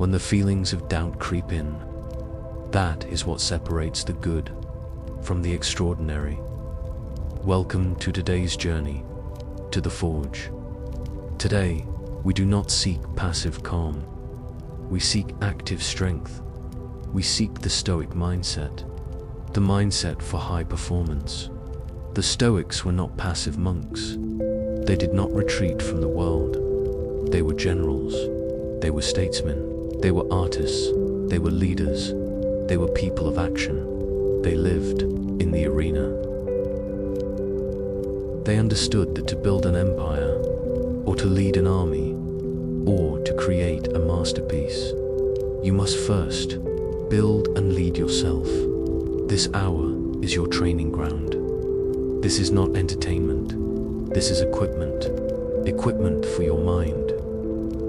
when the feelings of doubt creep in. That is what separates the good from the extraordinary. Welcome to today's journey to the Forge. Today, we do not seek passive calm. We seek active strength. We seek the Stoic mindset, the mindset for high performance. The Stoics were not passive monks. They did not retreat from the world. They were generals. They were statesmen. They were artists. They were leaders. They were people of action. They lived in the arena. They understood that to build an empire, or to lead an army, or to create a masterpiece, you must first build and lead yourself. This hour is your training ground. This is not entertainment. This is equipment. Equipment for your mind.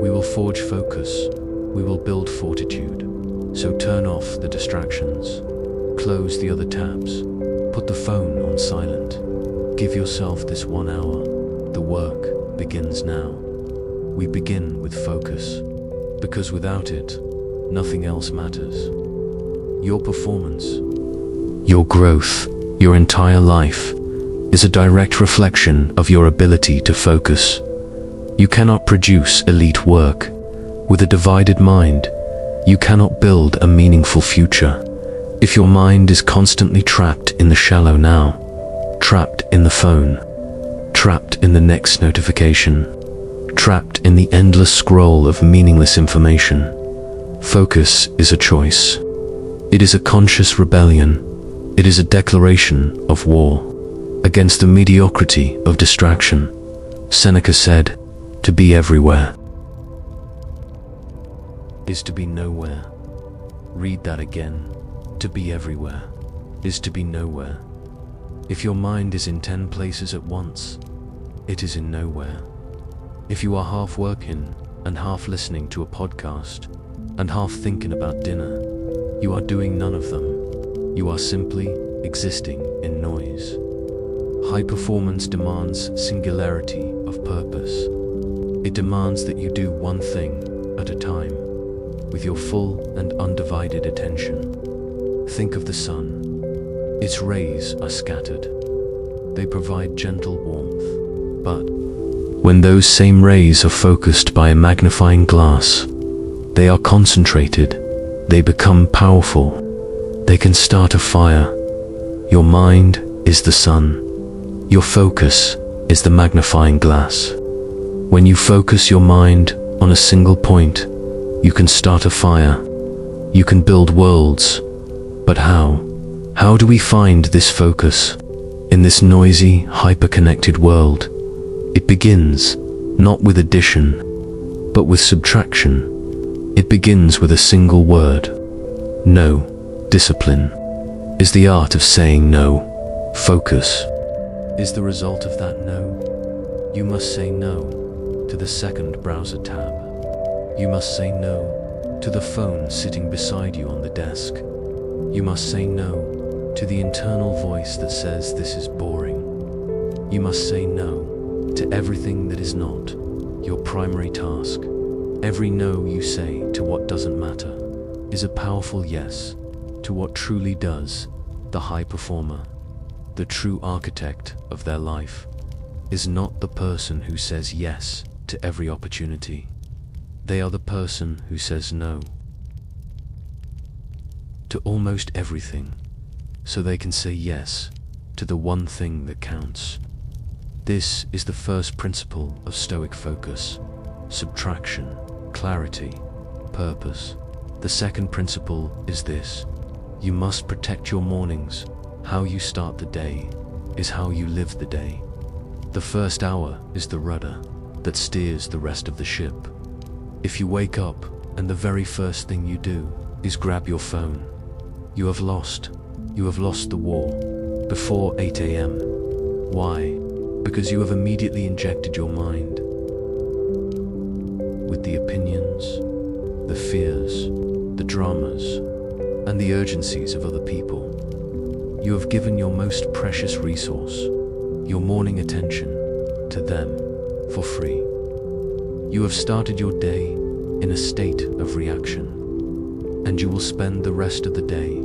We will forge focus. We will build fortitude. So turn off the distractions. Close the other tabs. Put the phone on silent. Give yourself this 1 hour. The work begins now. We begin with focus, because without it, nothing else matters. Your performance, your growth, your entire life is a direct reflection of your ability to focus. You cannot produce elite work. With a divided mind, you cannot build a meaningful future. If your mind is constantly trapped in the shallow now, trapped in the phone, trapped in the next notification, trapped in the endless scroll of meaningless information, focus is a choice. It is a conscious rebellion. It is a declaration of war against the mediocrity of distraction. Seneca said, "To be everywhere is to be nowhere." Read that again. To be everywhere is to be nowhere. If your mind is in 10 places at once, it is in nowhere. If you are half working and half listening to a podcast and half thinking about dinner, you are doing none of them. You are simply existing in noise. High performance demands singularity of purpose. It demands that you do one thing at a time, with your full and undivided attention. Think of the sun. Its rays are scattered. They provide gentle warmth. But when those same rays are focused by a magnifying glass, they are concentrated. They become powerful. They can start a fire. Your mind is the sun. Your focus is the magnifying glass. When you focus your mind on a single point, you can start a fire. You can build worlds. But how? How do we find this focus in this noisy, hyper-connected world? It begins not with addition, but with subtraction. It begins with a single word. No. Discipline is the art of saying no. Focus is the result of that no. You must say no to the second browser tab. You must say no to the phone sitting beside you on the desk. You must say no to the internal voice that says this is boring. You must say no to everything that is not your primary task. Every no you say to what doesn't matter is a powerful yes to what truly does. The high performer, the true architect of their life, is not the person who says yes to every opportunity. They are the person who says no to almost everything, so they can say yes to the one thing that counts. This is the first principle of Stoic focus: subtraction, clarity, purpose. The second principle is this: you must protect your mornings. How you start the day is how you live the day. The first hour is the rudder that steers the rest of the ship. If you wake up and the very first thing you do is grab your phone, you have lost the war before 8 a.m. Why? Because you have immediately injected your mind with the opinions, the fears, the dramas, and the urgencies of other people. You have given your most precious resource, your morning attention, to them for free. You have started your day in a state of reaction, and you will spend the rest of the day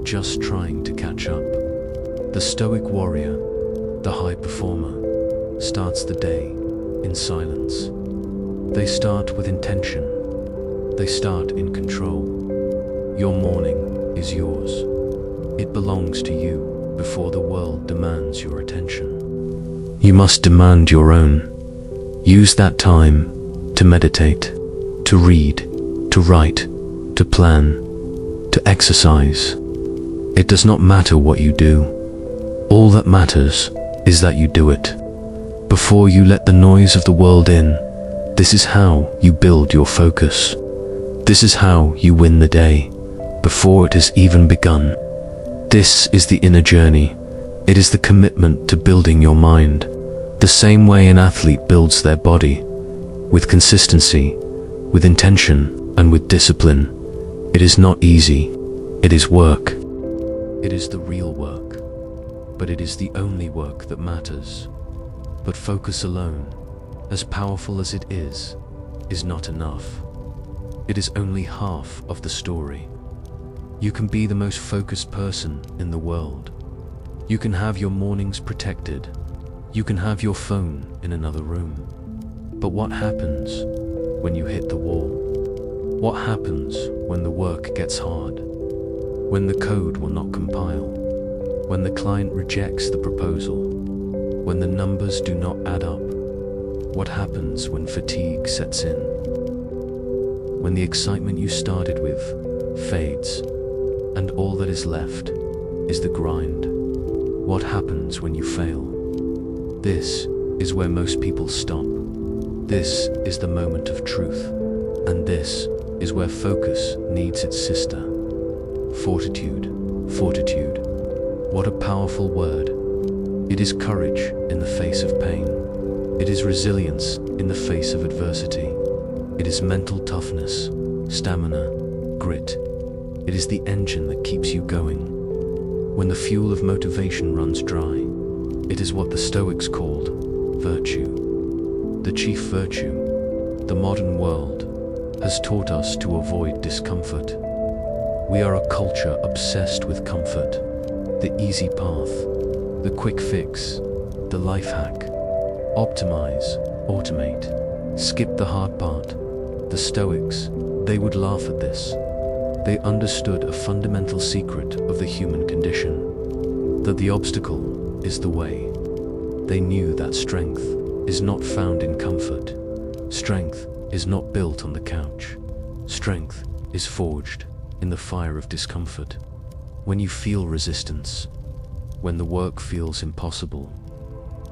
just trying to catch up. The Stoic warrior, the high performer, starts the day in silence. They start with intention. They start in control. Your morning is yours. It belongs to you before the world demands your attention. You must demand your own. Use that time to meditate, to read, to write, to plan, to exercise. It does not matter what you do. All that matters is that you do it. Before you let the noise of the world in, this is how you build your focus. This is how you win the day, before it has even begun. This is the inner journey. It is the commitment to building your mind, the same way an athlete builds their body, with consistency, with intention, and with discipline. It is not easy. It is work. It is the real work, but it is the only work that matters. But focus alone, as powerful as it is not enough. It is only half of the story. You can be the most focused person in the world. You can have your mornings protected. You can have your phone in another room. But what happens when you hit the wall? What happens when the work gets hard? When the code will not compile? When the client rejects the proposal? When the numbers do not add up? What happens when fatigue sets in? When the excitement you started with fades, and all that is left is the grind? What happens when you fail? This is where most people stop. This is the moment of truth, and this is where focus needs its sister. Fortitude, fortitude. What a powerful word. It is courage in the face of pain. It is resilience in the face of adversity. It is mental toughness, stamina, grit. It is the engine that keeps you going when the fuel of motivation runs dry. It is what the Stoics called virtue. The chief virtue. The modern world has taught us to avoid discomfort. We are a culture obsessed with comfort, the easy path, the quick fix, the life hack. Optimize, automate, skip the hard part. The Stoics, they would laugh at this. They understood a fundamental secret of the human condition, that the obstacle is the way. They knew that strength is not found in comfort. Strength is not built on the couch. Strength is forged in the fire of discomfort. When you feel resistance, when the work feels impossible,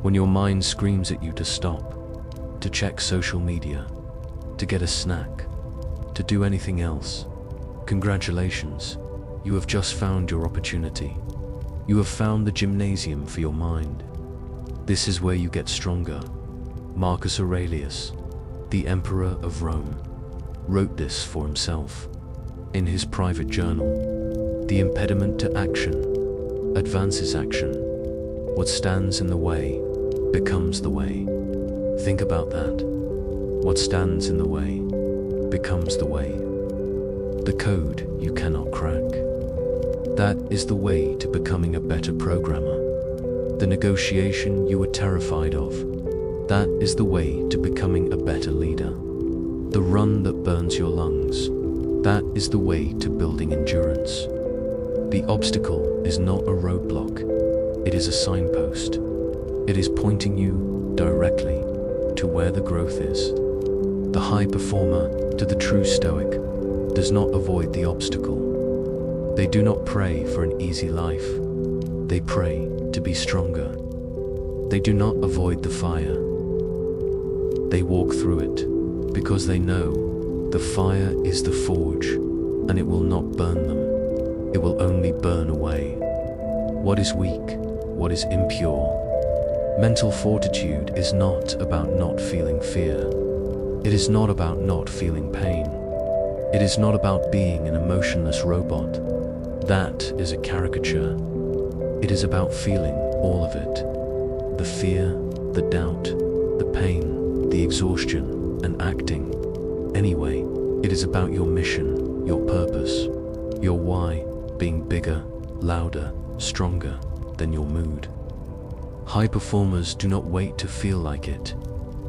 when your mind screams at you to stop, to check social media, to get a snack, to do anything else, congratulations, you have just found your opportunity. You have found the gymnasium for your mind. This is where you get stronger. Marcus Aurelius, the Emperor of Rome, wrote this for himself. In his private journal, the impediment to action advances action. What stands in the way becomes the way. Think about that. What stands in the way becomes the way. The code you cannot crack. That is the way to becoming a better programmer. The negotiation you were terrified of. That is the way to becoming a better leader. The run that burns your lungs. That is the way to building endurance. The obstacle is not a roadblock. It is a signpost. It is pointing you directly to where the growth is. The high performer, to the true Stoic, does not avoid the obstacle. They do not pray for an easy life. They pray to be stronger. They do not avoid the fire. They walk through it because they know the fire is the forge and it will not burn them. It will only burn away what is weak, what is impure. Mental fortitude is not about not feeling fear. It is not about not feeling pain. It is not about being an emotionless robot. That is a caricature. It is about feeling all of it. The fear, the doubt, the pain, the exhaustion, and acting anyway. It is about your mission, your purpose, your why being bigger, louder, stronger than your mood. High performers do not wait to feel like it.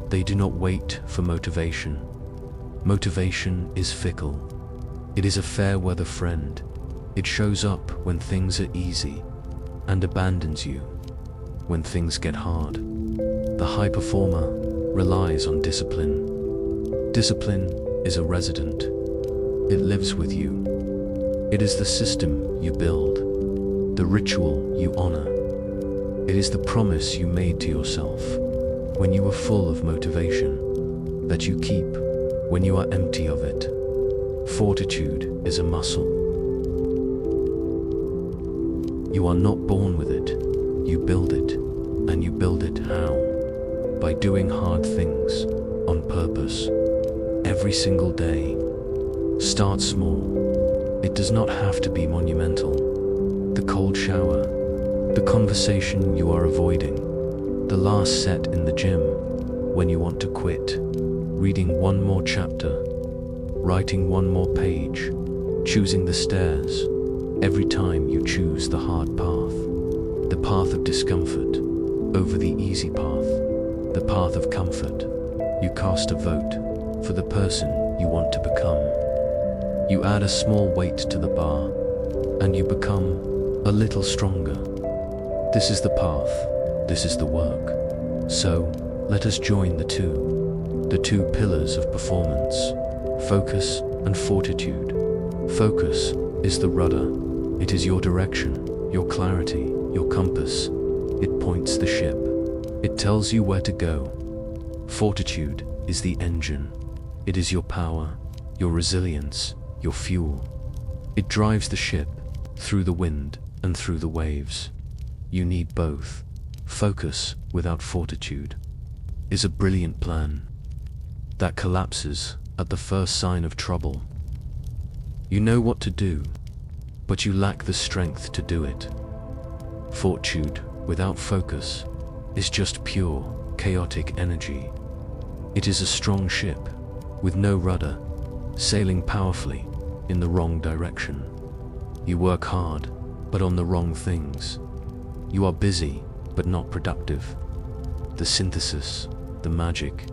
They do not wait for motivation. Motivation is fickle. It is a fair weather friend. It shows up when things are easy and abandons you when things get hard. The high performer relies on discipline. Discipline is a resident. It lives with you. It is the system you build, the ritual you honor. It is the promise you made to yourself when you were full of motivation, that you keep when you are empty of it. Fortitude is a muscle. You are not born with it, you build it. And you build it how? By doing hard things on purpose every single day. Start small. It does not have to be monumental. The cold shower, the conversation you are avoiding, the last set in the gym when you want to quit, reading one more chapter, writing one more page, choosing the stairs every time you choose the hard path, the path of discomfort over the easy path, the path of comfort. You cast a vote for the person you want to become. You add a small weight to the bar, and you become a little stronger. This is the path, this is the work. So, let us join the two pillars of performance, focus and fortitude. Focus is the rudder. It is your direction, your clarity, your compass. It points the ship. It tells you where to go. Fortitude is the engine. It is your power, your resilience, your fuel. It drives the ship through the wind and through the waves. You need both. Focus without fortitude is a brilliant plan that collapses at the first sign of trouble. You know what to do, but you lack the strength to do it. Fortitude without focus is just pure, chaotic energy. It is a strong ship with no rudder, sailing powerfully in the wrong direction. You work hard, but on the wrong things. You are busy, but not productive. The synthesis, the magic,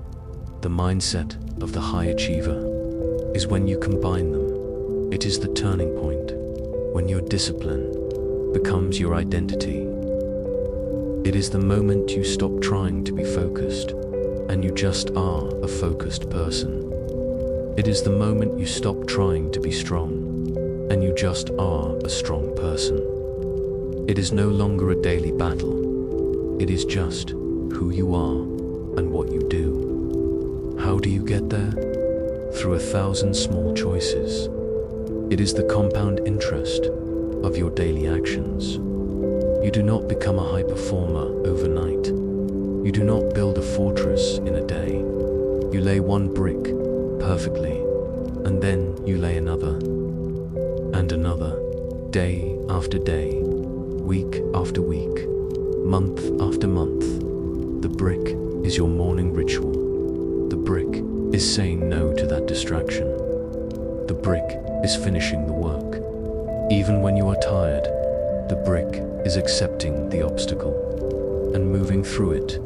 the mindset of the high achiever is when you combine them. It is the turning point, when your discipline becomes your identity. It is the moment you stop trying to be focused, and you just are a focused person. It is the moment you stop trying to be strong, and you just are a strong person. It is no longer a daily battle. It is just who you are and what you do. How do you get there? Through 1,000 small choices. It is the compound interest of your daily actions. You do not become a high performer overnight. You do not build a fortress in a day. You lay one brick perfectly, and then you lay another, and another, day after day, week after week, month after month. The brick is your morning ritual. The brick is saying no to that distraction. The brick is finishing the work. Even when you are tired, the brick is accepting the obstacle and moving through it.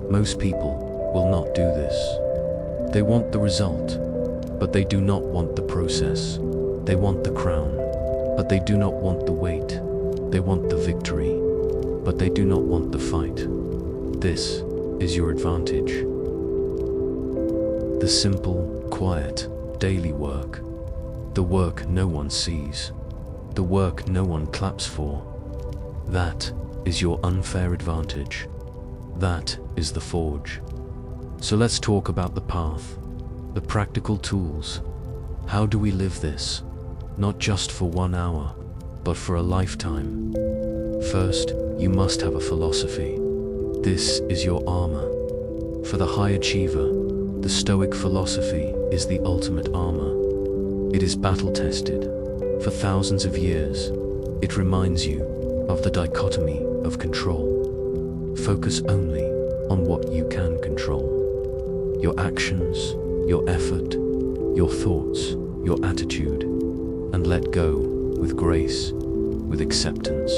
Most people will not do this. They want the result, but they do not want the process. They want the crown, but they do not want the weight. They want the victory, but they do not want the fight. This is your advantage. The simple, quiet, daily work. The work no one sees. The work no one claps for. That is your unfair advantage. That is the forge. So let's talk about the path, the practical tools. How do we live this? Not just for 1 hour, but for a lifetime. First, you must have a philosophy. This is your armor. For the high achiever, the Stoic philosophy is the ultimate armor. It is battle-tested. For thousands of years, it reminds you of the dichotomy of control. Focus only on what you can control. Your actions, your effort, your thoughts, your attitude, and let go with grace, with acceptance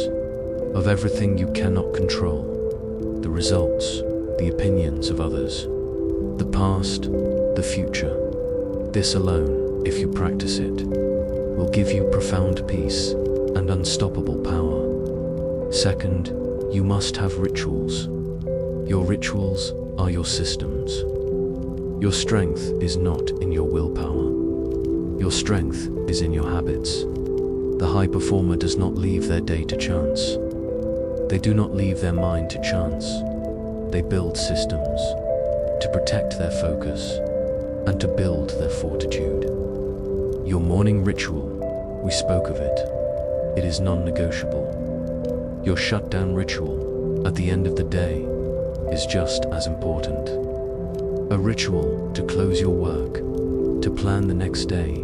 of everything you cannot control, the results, the opinions of others, the past, the future. This alone, if you practice it, will give you profound peace and unstoppable power. Second, you must have rituals. Your rituals are your systems. Your strength is not in your willpower. Your strength is in your habits. The high performer does not leave their day to chance. They do not leave their mind to chance. They build systems to protect their focus and to build their fortitude. Your morning ritual, we spoke of it. It is non-negotiable. Your shutdown ritual at the end of the day is just as important. A ritual to close your work, to plan the next day,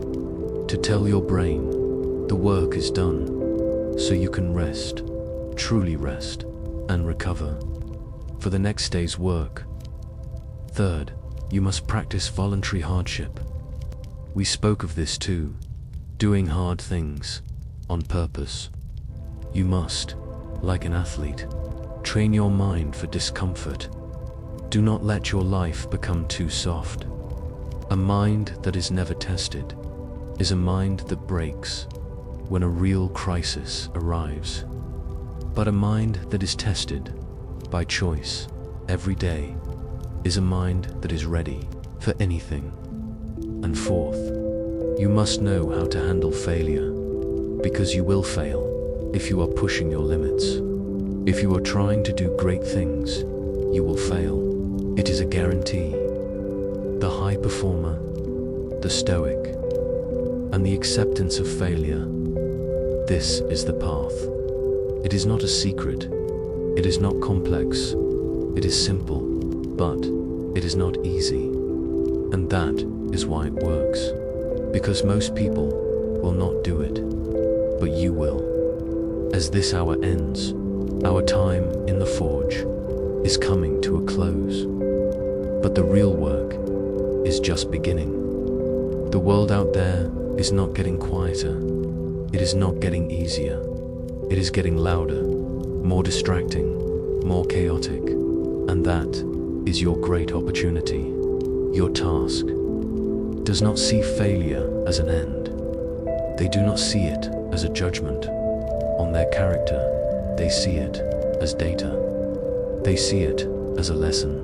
to tell your brain the work is done, so you can rest, truly rest, and recover for the next day's work. Third, you must practice voluntary hardship. We spoke of this too, doing hard things on purpose. You must, like an athlete, train your mind for discomfort. Do not let your life become too soft. A mind that is never tested is a mind that breaks when a real crisis arrives. But a mind that is tested by choice every day is a mind that is ready for anything. And fourth, you must know how to handle failure, because you will fail if you are pushing your limits. If you are trying to do great things, you will fail. It is a guarantee. The high performer, the stoic, and the acceptance of failure. This is the path. It is not a secret. It is not complex. It is simple, but it is not easy. And that is why it works. Because most people will not do it, but you will. As this hour ends, our time in the forge is coming to a close. But the real work is just beginning. The world out there is not getting quieter. It is not getting easier. It is getting louder, more distracting, more chaotic. And that is your great opportunity. Your task does not see failure as an end. They do not see it as a judgment on their character. They see it as data. They see it as a lesson.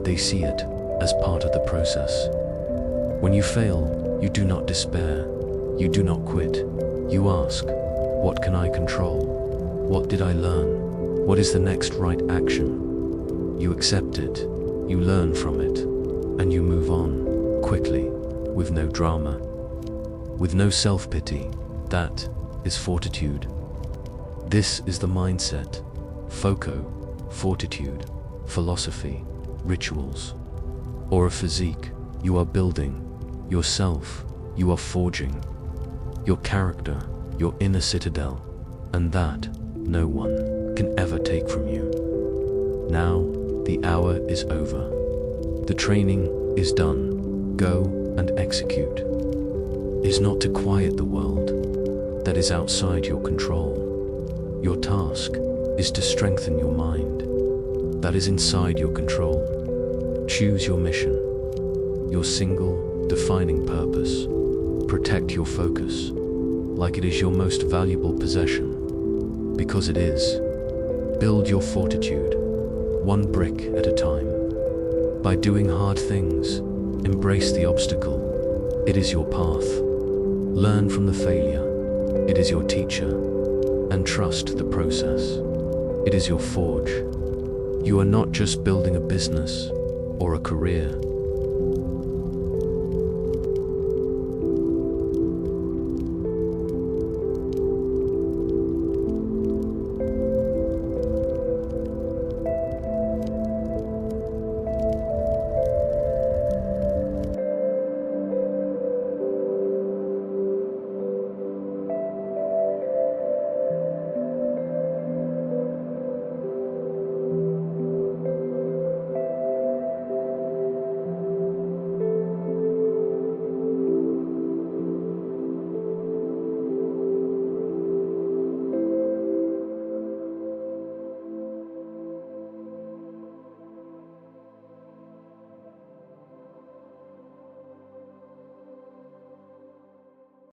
They see it as part of the process. When you fail, you do not despair. You do not quit. You ask, what can I control? What did I learn? What is the next right action? You accept it, you learn from it, and you move on quickly, with no drama, with no self-pity. That is fortitude. This is the mindset, fortitude, philosophy, rituals, or a physique you are building, yourself you are forging, your character, your inner citadel, and that no one can ever take from you. Now the hour is over. The training is done. Go and execute. Is not to quiet the world that is outside your control. Your task is to strengthen your mind that is inside your control. Choose your mission, your single defining purpose. Protect your focus like it is your most valuable possession, because it is. Build your fortitude, one brick at a time. By doing hard things, embrace the obstacle. It is your path. Learn from the failure. It is your teacher. And trust the process. It is your forge. You are not just building a business or a career.